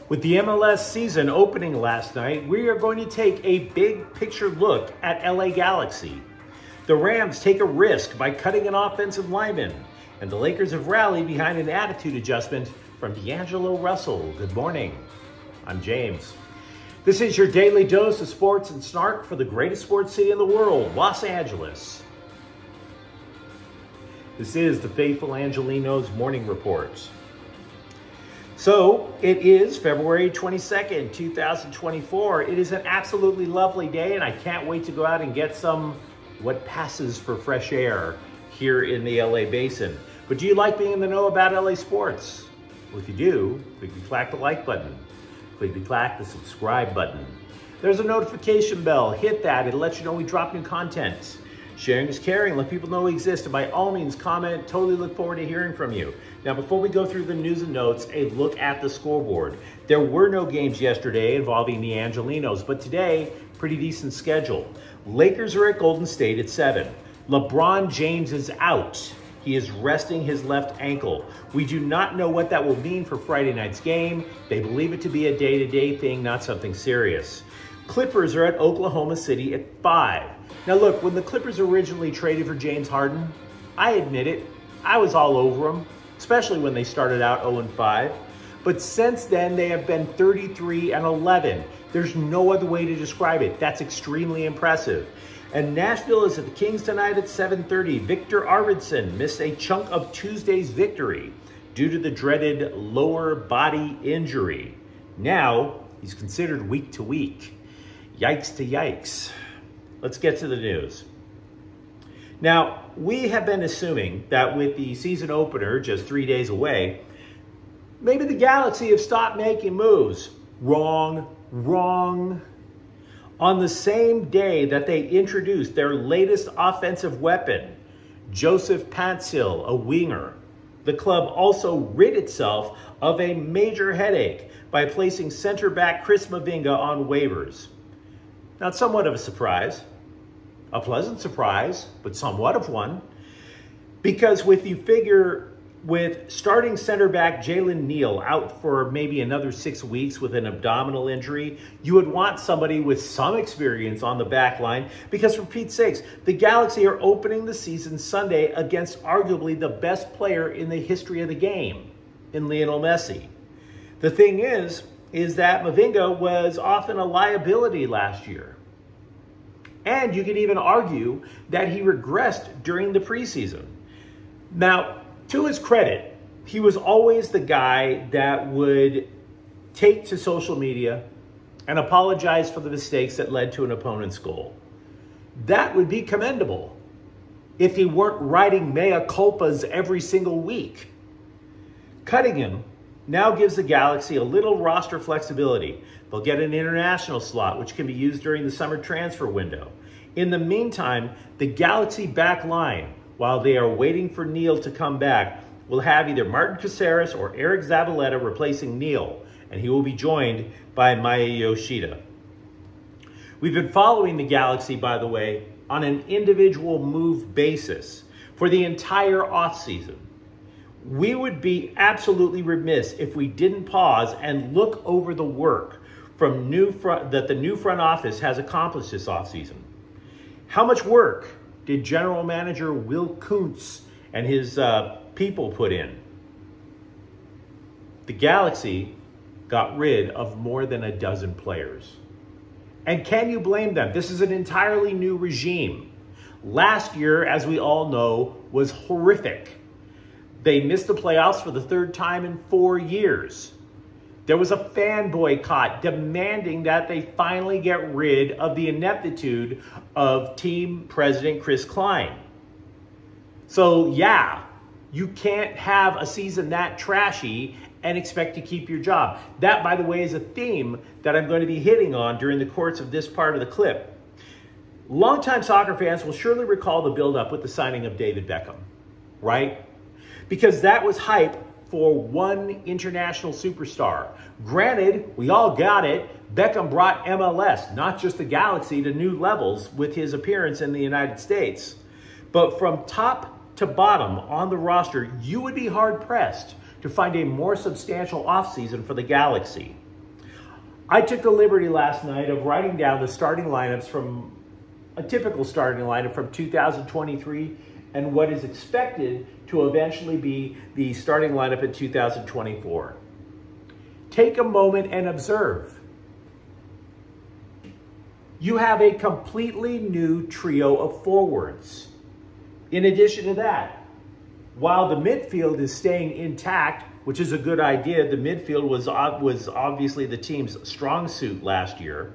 With the MLS season opening last night, we are going to take a big picture look at LA Galaxy. The Rams take a risk by cutting an offensive lineman, and the Lakers have rallied behind an attitude adjustment from D'Angelo Russell. Good morning. I'm James. This is your daily dose of sports and snark for the greatest sports city in the world, Los Angeles. This is the faithful Angelenos morning report. So it is February 22nd, 2024. It is an absolutely lovely day, and I can't wait to go out and get some what passes for fresh air here in the LA Basin. But do you like being in the know about LA sports? Well, if you do, click the like button. Click the subscribe button. There's a notification bell. Hit that. It'll let you know we drop new content. Sharing is caring. Let people know we exist. And by all means, comment. Totally look forward to hearing from you. Now, before we go through the news and notes, a look at the scoreboard. There were no games yesterday involving the Angelenos, but today, pretty decent schedule. Lakers are at Golden State at 7. LeBron James is out. He is resting his left ankle. We do not know what that will mean for Friday night's game. They believe it to be a day-to-day thing, not something serious. Clippers are at Oklahoma City at 5. Now look, when the Clippers originally traded for James Harden, I admit it, I was all over them, especially when they started out 0-5. But since then, they have been 33-11. There's no other way to describe it. That's extremely impressive. And Nashville is at the Kings tonight at 7:30. Victor Arvidsson missed a chunk of Tuesday's victory due to the dreaded lower body injury. Now, he's considered week to week. Yikes to yikes. Let's get to the news. Now, we have been assuming that with the season opener just 3 days away, maybe the Galaxy have stopped making moves. Wrong. On the same day that they introduced their latest offensive weapon, Joseph Pantsil, a winger, the club also rid itself of a major headache by placing center back Chris Mavinga on waivers. Now, it's somewhat of a surprise, a pleasant surprise, but somewhat of one, because with starting center back Jalen Neal out for maybe another 6 weeks with an abdominal injury, you would want somebody with some experience on the back line, because for Pete's sakes, the Galaxy are opening the season Sunday against arguably the best player in the history of the game, in Lionel Messi. The thing is that Mavinga was often a liability last year. And you could even argue that he regressed during the preseason. Now, to his credit, he was always the guy that would take to social media and apologize for the mistakes that led to an opponent's goal. That would be commendable if he weren't writing mea culpas every single week. Cutting him now gives the Galaxy a little roster flexibility. They'll get an international slot, which can be used during the summer transfer window. In the meantime, the Galaxy back line, while they are waiting for Neal to come back, will have either Martin Caceres or Eric Zavaleta replacing Neal, and he will be joined by Maya Yoshida. We've been following the Galaxy, by the way, on an individual move basis for the entire offseason. We would be absolutely remiss if we didn't pause and look over the work that the new front office has accomplished this offseason. How much work did General Manager Will Kuntz and his people put in? The Galaxy got rid of more than a dozen players. And can you blame them? This is an entirely new regime. Last year, as we all know, was horrific. They missed the playoffs for the third time in 4 years. There was a fan boycott demanding that they finally get rid of the ineptitude of team president Chris Klein. So yeah, you can't have a season that trashy and expect to keep your job. That, by the way, is a theme that I'm going to be hitting on during the course of this part of the clip. Longtime soccer fans will surely recall the build-up with the signing of David Beckham, right? Because that was hype for one international superstar. Granted, we all got it. Beckham brought MLS, not just the Galaxy, to new levels with his appearance in the United States. But from top to bottom on the roster, you would be hard-pressed to find a more substantial offseason for the Galaxy. I took the liberty last night of writing down the starting lineups from a typical starting lineup from 2023 and what is expected to eventually be the starting lineup in 2024. Take a moment and observe. You have a completely new trio of forwards. In addition to that, while the midfield is staying intact, which is a good idea, the midfield was obviously the team's strong suit last year,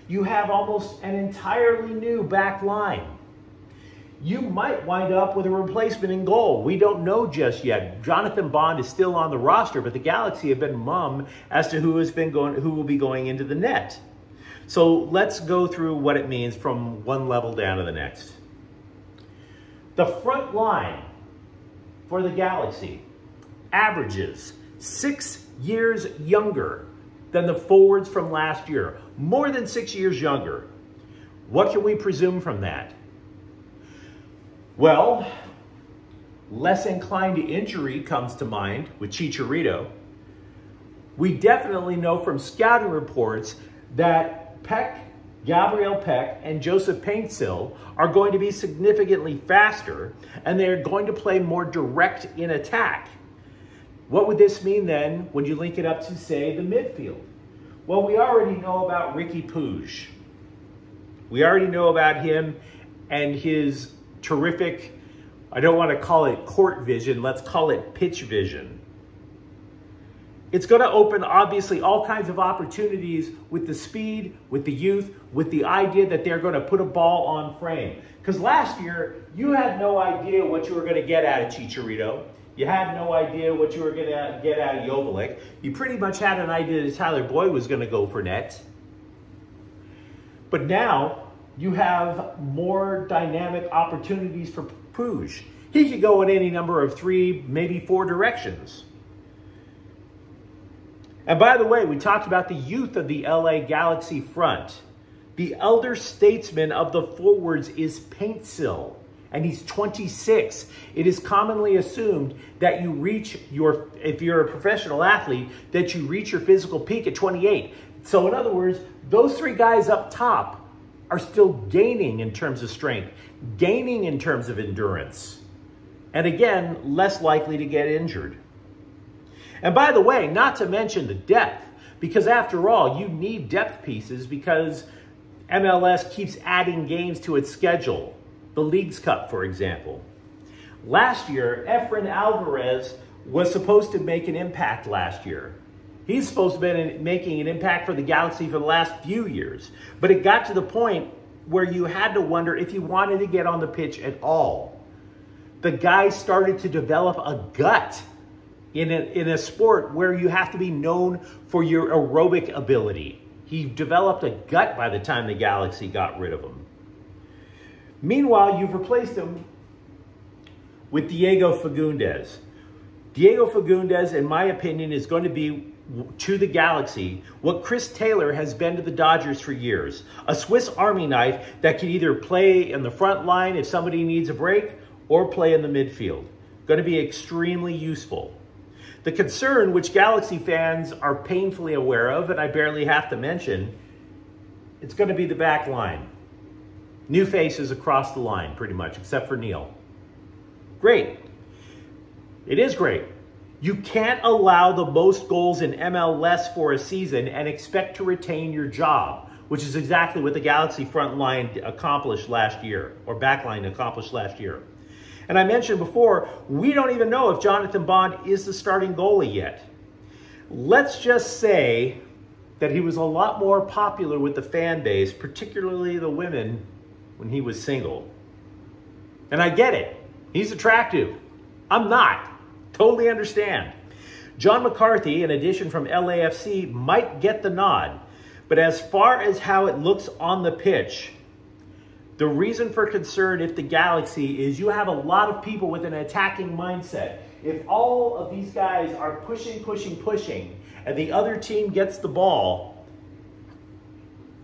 you have almost an entirely new back line. You might wind up with a replacement in goal. We don't know just yet. Jonathan Bond is still on the roster, but the Galaxy have been mum as to who will be going into the net. So let's go through what it means from one level down to the next. The front line for the Galaxy averages 6 years younger than the forwards from last year. More than 6 years younger. What can we presume from that? Well, less inclined to injury comes to mind with Chicharito. We definitely know from scouting reports that Gabriel Peck and Joseph Paintsil are going to be significantly faster, and they're going to play more direct in attack. What would this mean then when you link it up to, say, the midfield? Well, we already know about Ricky Puig. We already know about him and his terrific, I don't want to call it court vision, let's call it pitch vision. It's going to open, obviously, all kinds of opportunities with the speed, with the youth, with the idea that they're going to put a ball on frame. Because last year, you had no idea what you were going to get out of Chicharito. You had no idea what you were going to get out of Joveljic. You pretty much had an idea that Tyler Boyd was going to go for net. But now, you have more dynamic opportunities for Puig. He could go in any number of 3, maybe 4 directions. And by the way, we talked about the youth of the LA Galaxy front. The elder statesman of the forwards is Paintsil, and he's 26. It is commonly assumed that you reach if you're a professional athlete, that you reach your physical peak at 28. So in other words, those 3 guys up top are still gaining in terms of strength, gaining in terms of endurance, and again, less likely to get injured. And by the way, not to mention the depth, because after all, you need depth pieces because MLS keeps adding games to its schedule. The Leagues Cup, for example. Last year, Efrain Alvarez was supposed to make an impact last year. He's supposed to have been making an impact for the Galaxy for the last few years. But it got to the point where you had to wonder if he wanted to get on the pitch at all. The guy started to develop a gut in a sport where you have to be known for your aerobic ability. He developed a gut by the time the Galaxy got rid of him. Meanwhile, you've replaced him with Diego Fagundes. Diego Fagundes, in my opinion, is going to be to the Galaxy what Chris Taylor has been to the Dodgers for years. A Swiss Army knife that can either play in the front line if somebody needs a break or play in the midfield. Going to be extremely useful. The concern, which Galaxy fans are painfully aware of, and I barely have to mention, it's going to be the back line. New faces across the line, pretty much, except for Neil. Great. It is great. You can't allow the most goals in MLS for a season and expect to retain your job, which is exactly what the Galaxy front line accomplished last year, or back line accomplished last year. And I mentioned before, we don't even know if Jonathan Bond is the starting goalie yet. Let's just say that he was a lot more popular with the fan base, particularly the women, when he was single. And I get it. He's attractive. I'm not. Totally understand. John McCarthy, an addition from LAFC, might get the nod. But as far as how it looks on the pitch, the reason for concern if the Galaxy is you have a lot of people with an attacking mindset. If all of these guys are pushing, and the other team gets the ball,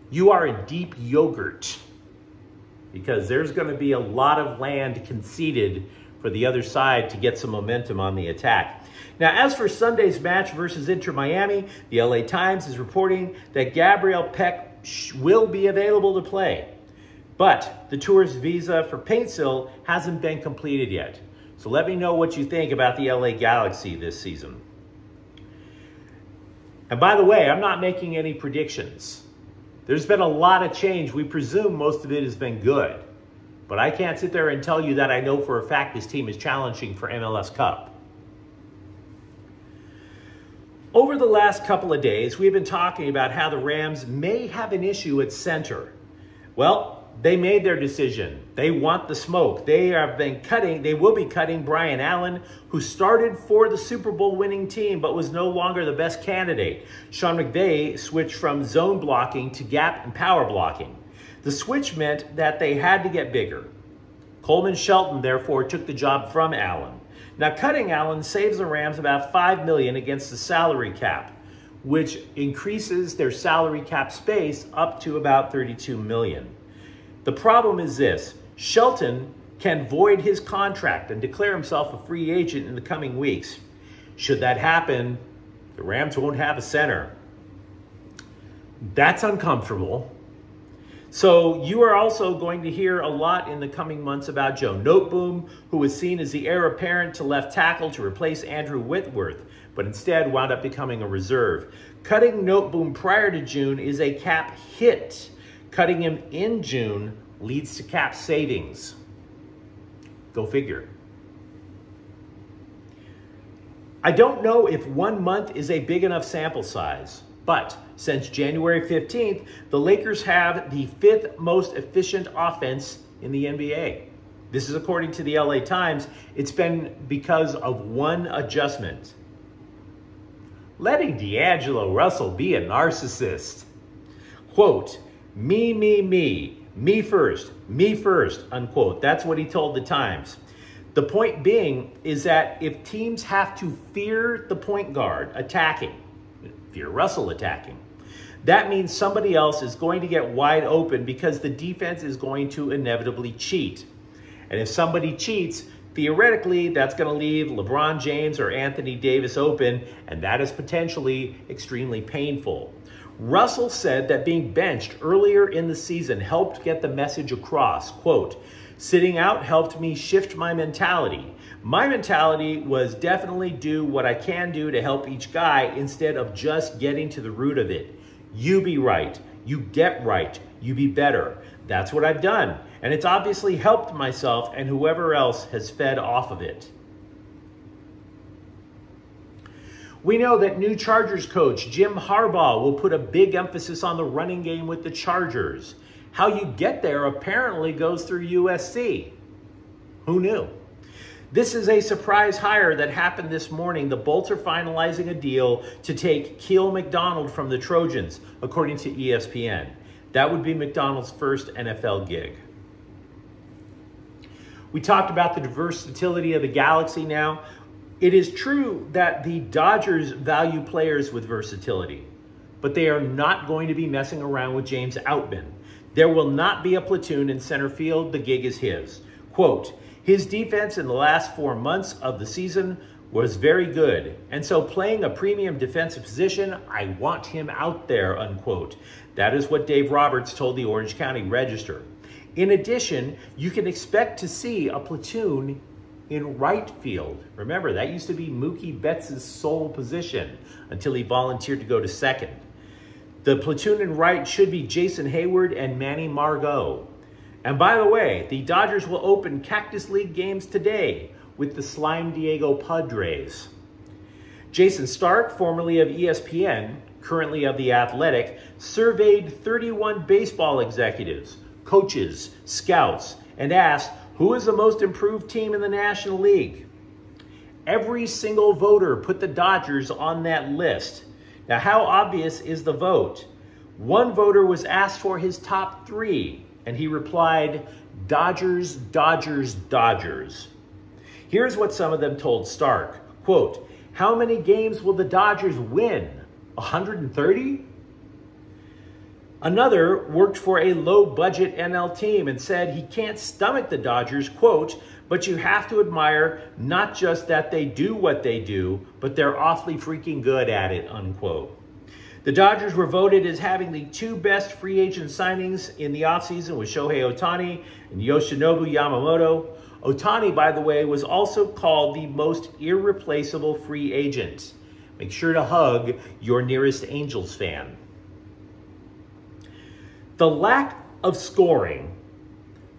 you are in deep yogurt because there's going to be a lot of land conceded for the other side to get some momentum on the attack. Now, as for Sunday's match versus Inter Miami, the LA Times is reporting that Gabriel Peck will be available to play. But the tourist visa for Paintsill hasn't been completed yet. So let me know what you think about the LA Galaxy this season. And by the way, I'm not making any predictions. There's been a lot of change. We presume most of it has been good. But I can't sit there and tell you that I know for a fact this team is challenging for MLS Cup. Over the last couple of days, we've been talking about how the Rams may have an issue at center. Well, they made their decision. They want the smoke. They will be cutting Brian Allen, who started for the Super Bowl winning team, but was no longer the best candidate. Sean McVay switched from zone blocking to gap and power blocking. The switch meant that they had to get bigger. Coleman Shelton, therefore, took the job from Allen. Now, cutting Allen saves the Rams about $5 million against the salary cap, which increases their salary cap space up to about $32 million. The problem is this: Shelton can void his contract and declare himself a free agent in the coming weeks. Should that happen, the Rams won't have a center. That's uncomfortable. So you are also going to hear a lot in the coming months about Joe Noteboom, who was seen as the heir apparent to left tackle to replace Andrew Whitworth, but instead wound up becoming a reserve. Cutting Noteboom prior to June is a cap hit. Cutting him in June leads to cap savings. Go figure. I don't know if 1 month is a big enough sample size, but since January 15th, the Lakers have the 5th most efficient offense in the NBA. This is according to the LA Times. It's been because of one adjustment: letting D'Angelo Russell be a narcissist. Quote, me first, unquote. That's what he told the Times. The point being is that if teams have to fear the point guard attacking, fear Russell attacking, that means somebody else is going to get wide open because the defense is going to inevitably cheat. And if somebody cheats, theoretically, that's going to leave LeBron James or Anthony Davis open, and that is potentially extremely painful. Russell said that being benched earlier in the season helped get the message across. Quote, sitting out helped me shift my mentality. My mentality was definitely do what I can do to help each guy instead of just getting to the root of it. You be right. You get right. You be better. That's what I've done. And it's obviously helped myself and whoever else has fed off of it. We know that new Chargers coach Jim Harbaugh will put a big emphasis on the running game with the Chargers. How you get there apparently goes through USC. Who knew? This is a surprise hire that happened this morning. The Bolts are finalizing a deal to take Keel McDonald from the Trojans, according to ESPN. That would be McDonald's first NFL gig. We talked about the versatility of the Galaxy now. It is true that the Dodgers value players with versatility, but they are not going to be messing around with James Outman. There will not be a platoon in center field. The gig is his. Quote, his defense in the last 4 months of the season was very good, and so playing a premium defensive position, I want him out there, unquote. That is what Dave Roberts told the Orange County Register. In addition, you can expect to see a platoon in right field. Remember, that used to be Mookie Betts' sole position until he volunteered to go to second. The platoon in right should be Jason Hayward and Manny Margot. And by the way, the Dodgers will open Cactus League games today with the Slime Diego Padres. Jason Stark, formerly of ESPN, currently of The Athletic, surveyed 31 baseball executives, coaches, scouts, and asked, who is the most improved team in the National League? Every single voter put the Dodgers on that list. Now, how obvious is the vote? One voter was asked for his top 3, and he replied, Dodgers, Dodgers, Dodgers. Here's what some of them told Stark. Quote, how many games will the Dodgers win? 130? Another worked for a low-budget NL team and said he can't stomach the Dodgers, quote, but you have to admire not just that they do what they do, but they're awfully freaking good at it, unquote. The Dodgers were voted as having the two best free agent signings in the offseason with Shohei Ohtani and Yoshinobu Yamamoto. Ohtani, by the way, was also called the most irreplaceable free agent. Make sure to hug your nearest Angels fan. The lack of scoring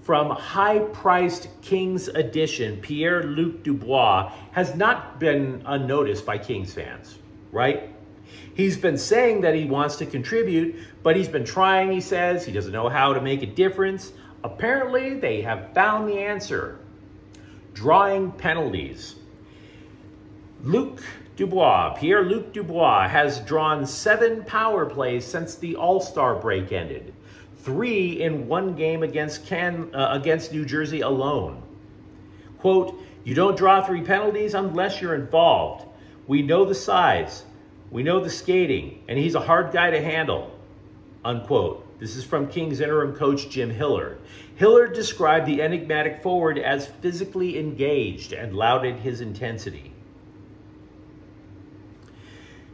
from high-priced Kings addition Pierre-Luc Dubois has not been unnoticed by Kings fans, right? He's been saying that he wants to contribute, but he's been trying, he says. He doesn't know how to make a difference. Apparently, they have found the answer. Drawing penalties. Pierre-Luc Dubois has drawn 7 power plays since the All-Star break ended. 3 in one game against New Jersey alone. Quote, you don't draw 3 penalties unless you're involved. We know the size. We know the skating, and he's a hard guy to handle, unquote. This is from Kings interim coach Jim Hillard. Hillard described the enigmatic forward as physically engaged and lauded his intensity.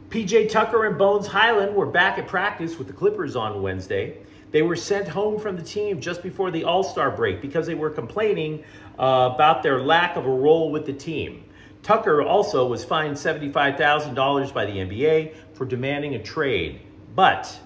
PJ Tucker and Bones Hyland were back at practice with the Clippers on Wednesday. They were sent home from the team just before the All-Star break because they were complaining about their lack of a role with the team. Tucker also was fined $75,000 by the NBA for demanding a trade. But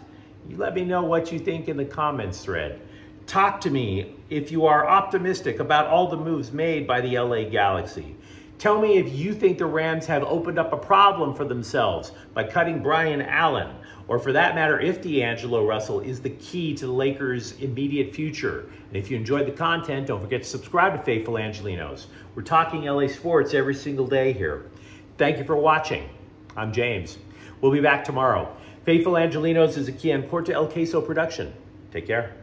you let me know what you think in the comments thread. Talk to me if you are optimistic about all the moves made by the LA Galaxy. Tell me if you think the Rams have opened up a problem for themselves by cutting Brian Allen, or for that matter, if D'Angelo Russell is the key to the Lakers' immediate future. And if you enjoyed the content, don't forget to subscribe to Faithful Angelenos. We're talking LA sports every single day here. Thank you for watching. I'm James. We'll be back tomorrow. Faithful Angelenos is a Kian Corte El Queso production. Take care.